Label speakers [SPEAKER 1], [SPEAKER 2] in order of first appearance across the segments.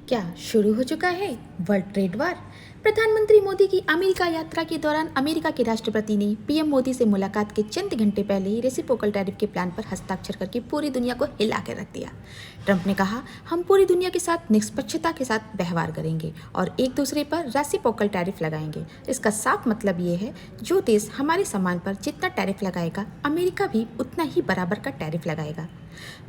[SPEAKER 1] क्या शुरू हो चुका है वर्ल्ड ट्रेड वार? प्रधानमंत्री मोदी की अमेरिका यात्रा के दौरान अमेरिका के राष्ट्रपति ने पीएम मोदी से मुलाकात के चंद घंटे पहले ही रेसिप्रोकल टैरिफ के प्लान पर हस्ताक्षर करके पूरी दुनिया को हिला कर रख दिया। ट्रंप ने कहा, हम पूरी दुनिया के साथ निष्पक्षता के साथ व्यवहार करेंगे और एक दूसरे पर रेसिप्रोकल टैरिफ लगाएंगे। इसका साफ मतलब ये है, जो देश हमारे सामान पर जितना टैरिफ लगाएगा, अमेरिका भी उतना ही बराबर का टैरिफ लगाएगा।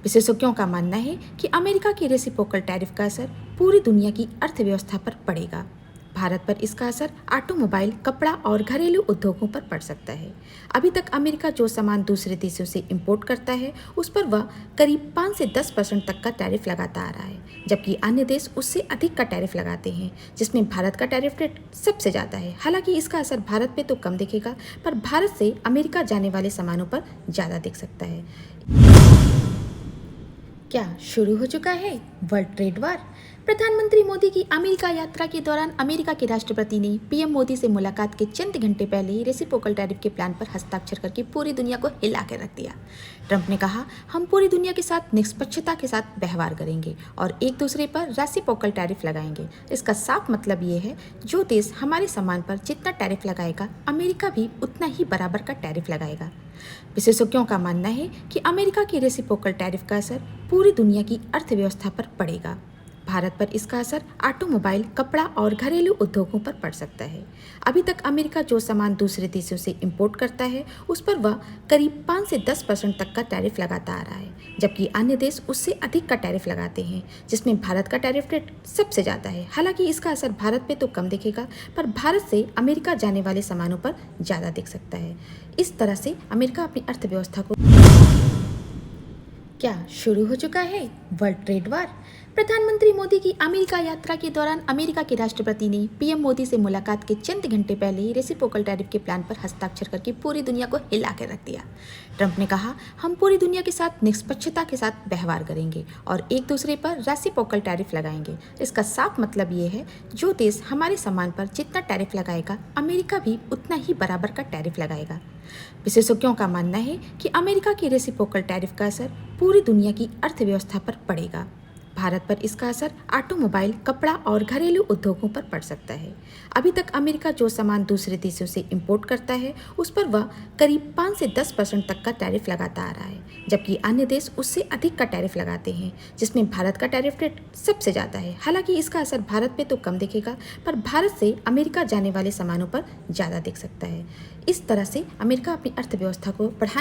[SPEAKER 1] विशेषज्ञों का मानना है कि अमेरिका की रेसिप्रोकल टैरिफ का असर पूरी दुनिया की अर्थव्यवस्था पर पड़ेगा। भारत पर इसका असर ऑटोमोबाइल, कपड़ा और घरेलू उद्योगों पर पड़ सकता है। अभी तक अमेरिका जो सामान दूसरे देशों से इंपोर्ट करता है, उस पर वह करीब 5 से 10% तक का टैरिफ लगाता आ रहा है, जबकि अन्य देश उससे अधिक का टैरिफ लगाते हैं, जिसमें भारत का टैरिफ रेट सबसे ज़्यादा है। हालांकि इसका असर भारत पे तो कम दिखेगा, पर भारत से अमेरिका जाने वाले सामानों पर ज़्यादा दिख सकता है। क्या शुरू हो चुका है वर्ल्ड ट्रेड वार? प्रधानमंत्री मोदी की अमेरिका यात्रा के दौरान अमेरिका के राष्ट्रपति ने पीएम मोदी से मुलाकात के चंद घंटे पहले ही रेसिप्रोकल टैरिफ के प्लान पर हस्ताक्षर करके पूरी दुनिया को हिला कर रख दिया। ट्रंप ने कहा, हम पूरी दुनिया के साथ निष्पक्षता के साथ व्यवहार करेंगे और एक दूसरे पर रेसिप्रोकल टैरिफ लगाएंगे। इसका साफ मतलब ये है, जो देश हमारे सामान पर जितना टैरिफ लगाएगा, अमेरिका भी उतना ही बराबर का टैरिफ लगाएगा। विशेषज्ञों का मानना है कि अमेरिका की रेसिप्रोकल टैरिफ का असर पूरी दुनिया की अर्थव्यवस्था पर पड़ेगा। भारत पर इसका असर ऑटोमोबाइल, कपड़ा और घरेलू उद्योगों पर पड़ सकता है। अभी तक अमेरिका जो सामान दूसरे देशों से इंपोर्ट करता है, उस पर वह करीब 5 से 10% तक का टैरिफ लगाता आ रहा है, जबकि अन्य देश उससे अधिक का टैरिफ लगाते हैं, जिसमें भारत का टैरिफ रेट सबसे ज़्यादा है। हालांकि इसका असर भारत पे तो कम दिखेगा, पर भारत से अमेरिका जाने वाले सामानों पर ज़्यादा दिख सकता है। इस तरह से अमेरिका अपनी अर्थव्यवस्था को क्या शुरू हो चुका है वर्ल्ड ट्रेड वार? प्रधानमंत्री मोदी की अमेरिका यात्रा के दौरान अमेरिका के राष्ट्रपति ने पीएम मोदी से मुलाकात के चंद घंटे पहले ही रेसिप्रोकल टैरिफ के प्लान पर हस्ताक्षर करके पूरी दुनिया को हिला कर रख दिया। ट्रंप ने कहा, हम पूरी दुनिया के साथ निष्पक्षता के साथ व्यवहार करेंगे और एक दूसरे पर रेसिप्रोकल टैरिफ लगाएंगे। इसका साफ मतलब ये है, जो देश हमारे सामान पर जितना टैरिफ लगाएगा, अमेरिका भी उतना ही बराबर का टैरिफ लगाएगा। विशेषज्ञों का मानना है कि अमेरिका की रेसिप्रोकल टैरिफ का असर पूरी दुनिया की अर्थव्यवस्था पर पड़ेगा। भारत पर इसका असर ऑटोमोबाइल, कपड़ा और घरेलू उद्योगों पर पड़ सकता है। अभी तक अमेरिका जो सामान दूसरे देशों से इंपोर्ट करता है, उस पर वह करीब 5 से 10% तक का टैरिफ लगाता आ रहा है, जबकि अन्य देश उससे अधिक का टैरिफ लगाते हैं, जिसमें भारत का टैरिफ रेट सबसे ज़्यादा है। हालांकि इसका असर भारत पे तो कम दिखेगा, पर भारत से अमेरिका जाने वाले सामानों पर ज़्यादा दिख सकता है। इस तरह से अमेरिका अपनी अर्थव्यवस्था को बढ़ाने